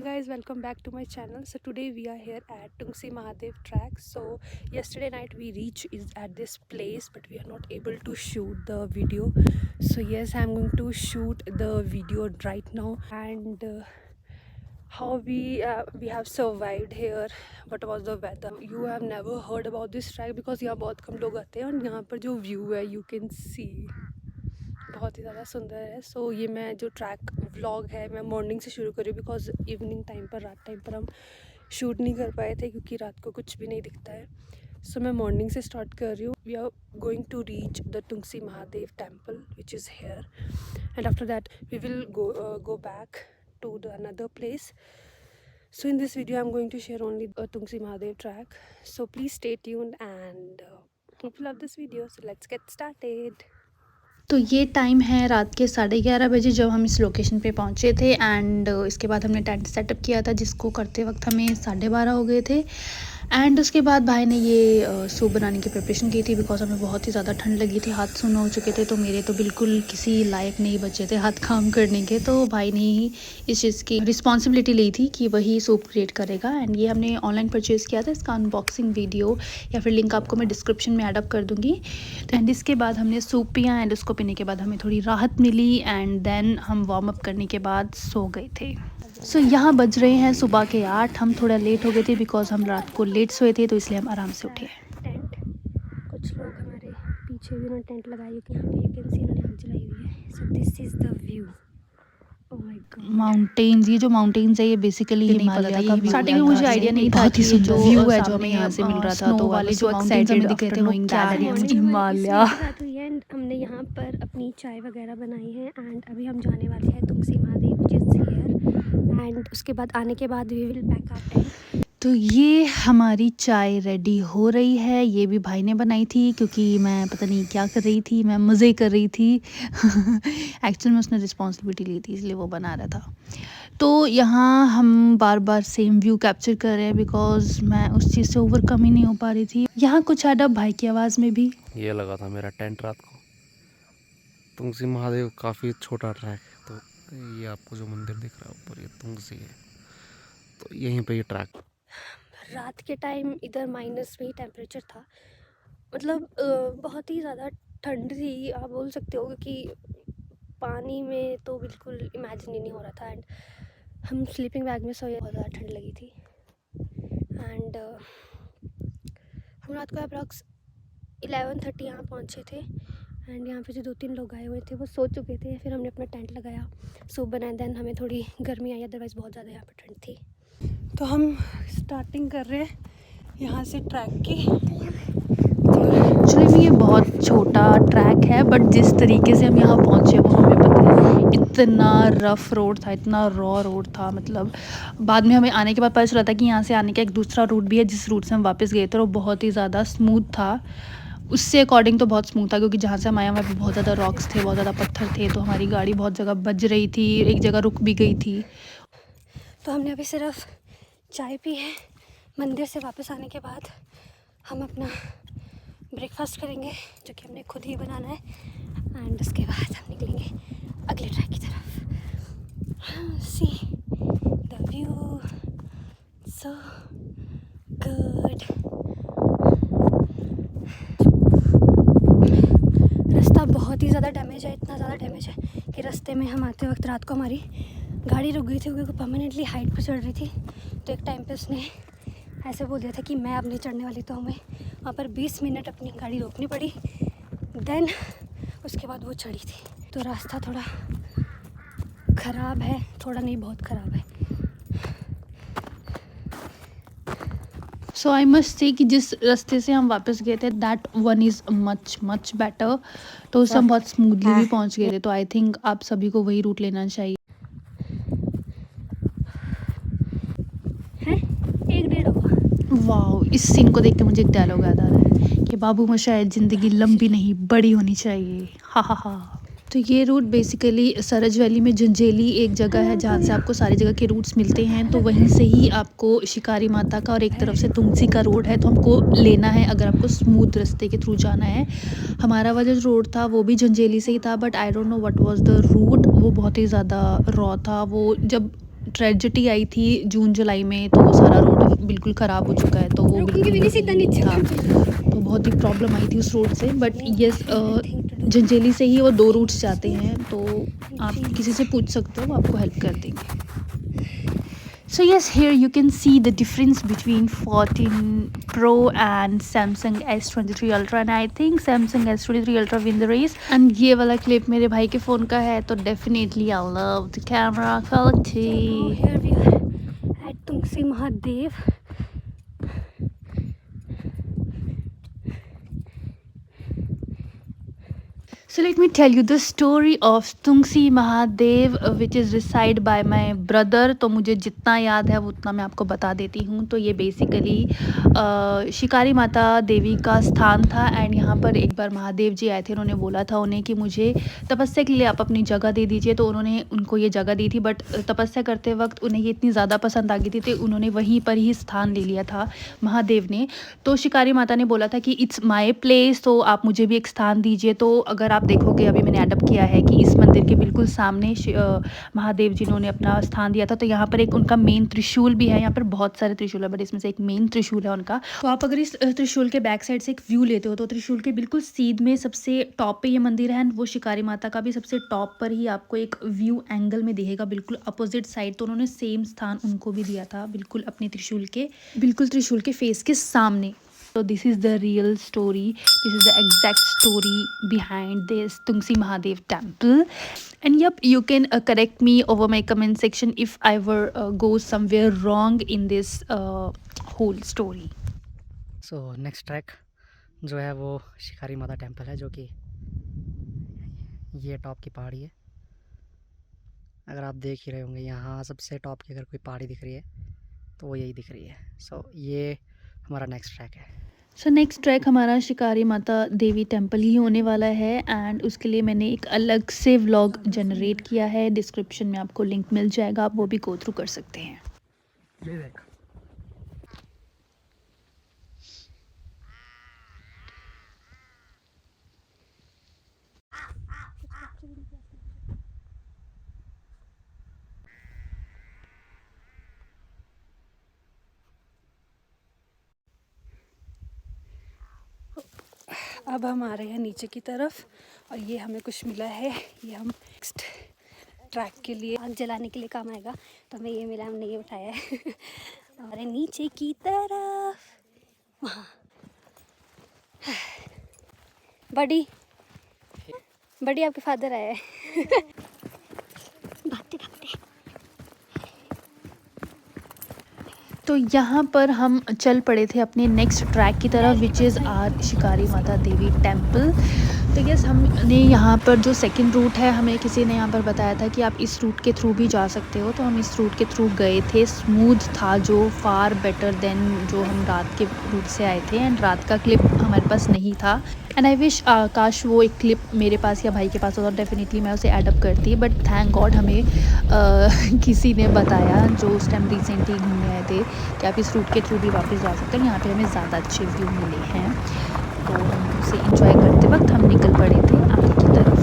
guys, welcome back to my channel. So today we are here at Tungsi Mahadev track. So yesterday night we reached is at this place, but we are not able to shoot the video. So yes, I'm going to shoot the video right now. And how we have survived here. What was the weather? You have never heard about this track because यहाँ बहुत कम लोग आते हैं और यहाँ पर जो view है you can see बहुत ही ज़्यादा सुंदर है. सो ये मैं जो ट्रैक व्लॉग है मैं मॉर्निंग से शुरू करी बिकॉज इवनिंग टाइम पर रात टाइम पर हम शूट नहीं कर पाए थे क्योंकि रात को कुछ भी नहीं दिखता है. सो मैं मॉर्निंग से स्टार्ट कर रही हूँ. We are going to reach the Tungsi Mahadev temple which is here and after that we will go back to the another place. So in this video I'm going to share only Tungsi Mahadev track. So please stay tuned and hope you love this video. So let's get started. तो ये time है रात के 11:30 बजे जब हम इस location पे पहुँचे थे एंड इसके बाद हमने टेंट सेटअप किया था जिसको करते वक्त हमें 12:30 हो गए थे. एंड उसके बाद भाई ने ये सूप बनाने की प्रिपरेशन की थी बिकॉज हमें बहुत ही ज़्यादा ठंड लगी थी. हाथ सूने हो चुके थे तो मेरे तो बिल्कुल किसी लायक नहीं बचे थे हाथ काम करने के. तो भाई ने ही इस चीज़ की रिस्पॉन्सिबिलिटी ली थी कि वही सूप क्रिएट करेगा. एंड ये हमने ऑनलाइन परचेज़ किया था. इसका अनबॉक्सिंग वीडियो या फिर लिंक आपको मैं डिस्क्रिप्शन में एडअप कर दूँगी. एंड इसके बाद हमने सूप पिया एंड उसको पीने के बाद हमें थोड़ी राहत मिली एंड देन हम वार्म अप करने के बाद सो गए थे. सो यहाँ बज रहे हैं सुबह के 8. हम थोड़ा लेट हो गए थे बिकॉज हम रात को लेट सोए थे तो इसलिए हम आराम से उठे. टेंट कुछ लोग हमारे पीछे भी उन्होंने टेंट लगाई हुई है. यहाँ पे यू कैन सी इन्होंने आग जलाई हुई है. So this is the view. Oh my God. Mountains, ये जो माउंटेन्स है ये बेसिकली हिमालय का. स्टार्टिंग में मुझे आइडिया नहीं था कि जो व्यू है जो हमें यहाँ से मिल रहा था तो वाले जो माउंटेन्स हमें दिख रहे थे वो हिमालय. एंड हमने यहाँ पर अपनी चाय वगैरह बनाई है एंड अभी हम जाने वाले हैं Tungsi Mahadev which is here. And उसके बाद आने के बाद we will pack our tent. तो ये हमारी चाय रेडी हो रही है. ये भी भाई ने बनाई थी क्योंकि मैं पता नहीं क्या कर रही थी, मैं मज़े कर रही थी. एक्चुअल में उसने रिस्पॉन्सिबिलिटी ली थी इसलिए वो बना रहा था. तो यहाँ हम बार बार सेम व्यू कैप्चर कर रहे हैं बिकॉज मैं उस चीज़ से ओवरकम ही नहीं हो पा रही थी. यहाँ कुछ एडअप भाई की आवाज़ में भी. ये लगा था मेरा टेंट रात को. तुंगसी महादेव काफ़ी छोटा ट्रैक है. तो ये आपको जो मंदिर दिख रहा है ऊपर ये तुंगसी है. तो यहीं पे ये ट्रैक. रात के टाइम इधर माइनस में ही टेम्परेचर था. मतलब बहुत ही ज़्यादा ठंड थी. आप बोल सकते हो कि पानी में तो बिल्कुल इमेजिन ही नहीं हो रहा था. एंड हम स्लीपिंग बैग में सोए. बहुत ज़्यादा ठंड लगी थी. एंड हम रात को अप्रॉक्स 11:30 यहाँ पहुँचे थे. एंड यहाँ पे जो 2-3 लोग आए हुए थे वो सो चुके थे. फिर हमने अपना टेंट लगाया, सूप बनाया. देन हमें थोड़ी गर्मी आई, अदरवाइज़ बहुत ज़्यादा यहाँ पर ठंड थी. तो हम स्टार्टिंग कर रहे हैं यहाँ से ट्रैक की. एक्चुअली में ये बहुत छोटा ट्रैक है बट जिस तरीके से हम यहाँ पहुँचे वो हमें पता है. इतना रफ़ रोड था, इतना रॉ रोड था. मतलब बाद में हमें आने के बाद पता चला था कि यहाँ से आने का एक दूसरा रूट भी है जिस रूट से हम वापस गए थे और वो बहुत ही ज़्यादा स्मूथ था. उससे अकॉर्डिंग तो बहुत स्मूथ था क्योंकि जहाँ से हम आए वहाँ पे बहुत ज़्यादा रॉक्स थे, बहुत ज़्यादा पत्थर थे. तो हमारी गाड़ी बहुत जगह बज रही थी, एक जगह रुक भी गई थी. तो हमने अभी सिर्फ चाय पी है. मंदिर से वापस आने के बाद हम अपना ब्रेकफास्ट करेंगे जो कि हमने खुद ही बनाना है. एंड उसके बाद हम निकलेंगे अगले ट्रैक की तरफ. See the view so good. रास्ता बहुत ही ज़्यादा डैमेज है. इतना ज़्यादा डैमेज है कि रास्ते में हम आते वक्त रात को हमारी गाड़ी रुक गई थी क्योंकि परमानेंटली हाइट पर चढ़ रही थी. तो एक टाइम पे उसने ऐसे बोल दिया था कि मैं अब नहीं चढ़ने वाली. तो हमें वहाँ पर 20 मिनट अपनी गाड़ी रोकनी पड़ी. देन उसके बाद वो चढ़ी थी. तो रास्ता थोड़ा ख़राब है, थोड़ा नहीं बहुत ख़राब है. सो आई मस्ट से कि जिस रास्ते से हम वापस गए थे that one is much much better. तो उससे हम बहुत स्मूथली भी पहुंच गए थे. तो आई थिंक आप सभी को वही रूट लेना चाहिए. हैं 1-1.5 होगा. वाह, इस सीन को देख के मुझे एक डायलॉग याद आ रहा है कि बाबू मोशायद ज़िंदगी लंबी नहीं बड़ी होनी चाहिए. हा हा हा. तो ये रूट बेसिकली सरज वैली में जंजेली एक जगह है जहाँ से आपको सारी जगह के रूट्स मिलते हैं. तो वहीं से ही आपको शिकारी माता का और एक तरफ से तुंगसी का रोड है. तो हमको लेना है अगर आपको स्मूथ रास्ते के थ्रू जाना है. हमारा वाला जो रोड था वो भी जंजेली से ही था but I don't know what was the root. वो बहुत ही ज़्यादा रॉ था. वो जब ट्रेजिडी आई थी जून जुलाई में, तो वो सारा रोड बिल्कुल ख़राब हो चुका है, तो वो बिल्कुल भी सीधा नीचे था, तो बहुत ही प्रॉब्लम आई थी उस रोड से। बट यस, झंझेली से ही वो 2 रूट्स जाते हैं, तो आप किसी से पूछ सकते हो, वो आपको हेल्प कर देंगे। So yes, here you can see the difference between 14 Pro and Samsung S23 Ultra, and I think Samsung S23 Ultra win the race. And ये वाला क्लिप मेरे भाई के फ़ोन का है, तो definitely I love the camera quality. Here we are at Tungsi Mahadev. So let me tell you the story of Tungsi Mahadev, which is reside by my brother. तो मुझे जितना याद है वो उतना मैं आपको बता देती हूँ। तो ये बेसिकली शिकारी माता देवी का स्थान था, एंड यहाँ पर एक बार महादेव जी आए थे। उन्होंने बोला था उन्हें कि मुझे तपस्या के लिए आप अपनी जगह दे दीजिए, तो उन्होंने उनको ये जगह दी थी। बट तपस्या करते वक्त उन्हें ये इतनी ज़्यादा पसंद आ गई थी, तो उन्होंने वहीं पर ही स्थान ले लिया था महादेव ने। तो शिकारी माता ने बोला था कि इट्स माई प्लेस, तो आप मुझे भी एक स्थान दीजिए। तो अगर आप देखोगे, अभी मैंने एडप्ट किया है कि इस मंदिर के बिल्कुल सामने महादेव जिन्होंने अपना स्थान दिया था, तो यहाँ पर एक उनका मेन त्रिशूल भी है। यहाँ पर बहुत सारे त्रिशूल है, बट इसमें से एक मेन त्रिशूल है उनका। तो आप अगर इस त्रिशूल के बैक साइड से एक व्यू लेते हो, तो त्रिशूल के बिल्कुल सीध में सबसे टॉप पे ये मंदिर है, एंड वो शिकारी माता का भी सबसे टॉप पर ही आपको एक व्यू एंगल में दिखेगा, बिल्कुल अपोजिट साइड। तो उन्होंने सेम स्थान उनको भी दिया था, बिल्कुल अपने त्रिशूल के फेस के सामने। So this is the real story. This is the exact story behind this Tungsi Mahadev temple. And yep, you can correct me over my comment section if I were go somewhere wrong in this whole story. So next track जो है वो शिकारी माता temple है, जो कि ये top की पहाड़ी है। अगर आप देख ही रहे होंगे, यहाँ सबसे टॉप की अगर कोई पहाड़ी दिख रही है तो वो यही दिख रही है। सो ये हमारा नेक्स्ट ट्रैक है। सो नेक्स्ट ट्रैक हमारा शिकारी माता देवी टेम्पल ही होने वाला है, एंड उसके लिए मैंने एक अलग से व्लॉग जनरेट किया है। डिस्क्रिप्शन में आपको लिंक मिल जाएगा, आप वो भी गो थ्रू कर सकते हैं। ये देख, अब हम आ रहे हैं नीचे की तरफ, और ये हमें कुछ मिला है। ये हम नेक्स्ट ट्रैक के लिए आग जलाने के लिए काम आएगा, तो हमें ये मिला, हमने ये उठाया है। हमारे नीचे की तरफ वहाँ बड़ी आपके फादर आए हैं। भागते भागते। तो यहाँ पर हम चल पड़े थे अपने नेक्स्ट ट्रैक की तरफ, विच इज़ आर शिकारी माता देवी टेम्पल। तो यस, हमने यहाँ पर जो सेकंड रूट है, हमें किसी ने यहाँ पर बताया था कि आप इस रूट के थ्रू भी जा सकते हो, तो हम इस रूट के थ्रू गए थे। स्मूथ था, जो फार बेटर देन जो हम रात के रूट से आए थे, एंड रात का क्लिप हमारे पास नहीं था। एंड आई विश काश वो एक क्लिप मेरे पास या भाई के पास होता, डेफिनेटली मैं उसे एडअप करती। बट थैंक गॉड हमें किसी ने बताया, जो उस टाइम रिसेंटली घूमने आए थे, कि आप इस रूट के थ्रू भी वापस जा सकते हैं। यहाँ पे हमें ज़्यादा अच्छे व्यू मिले हैं, तो हम उसे इंजॉय करते वक्त हम निकल पड़े थे आगे की तरफ।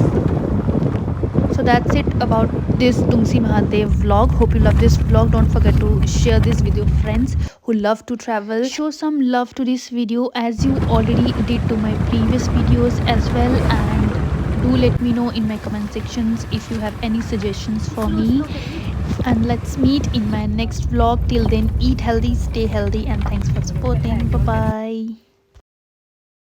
So that's it about this Tungsi Mahadev vlog. Hope you love this vlog. Don't forget to share this with your friends who love to travel. Show some love to this video as you already did to my previous videos as well, and do let me know in my comment sections if you have any suggestions for me. And let's meet in my next vlog. Till then, eat healthy, stay healthy, and thanks for supporting. Bye bye.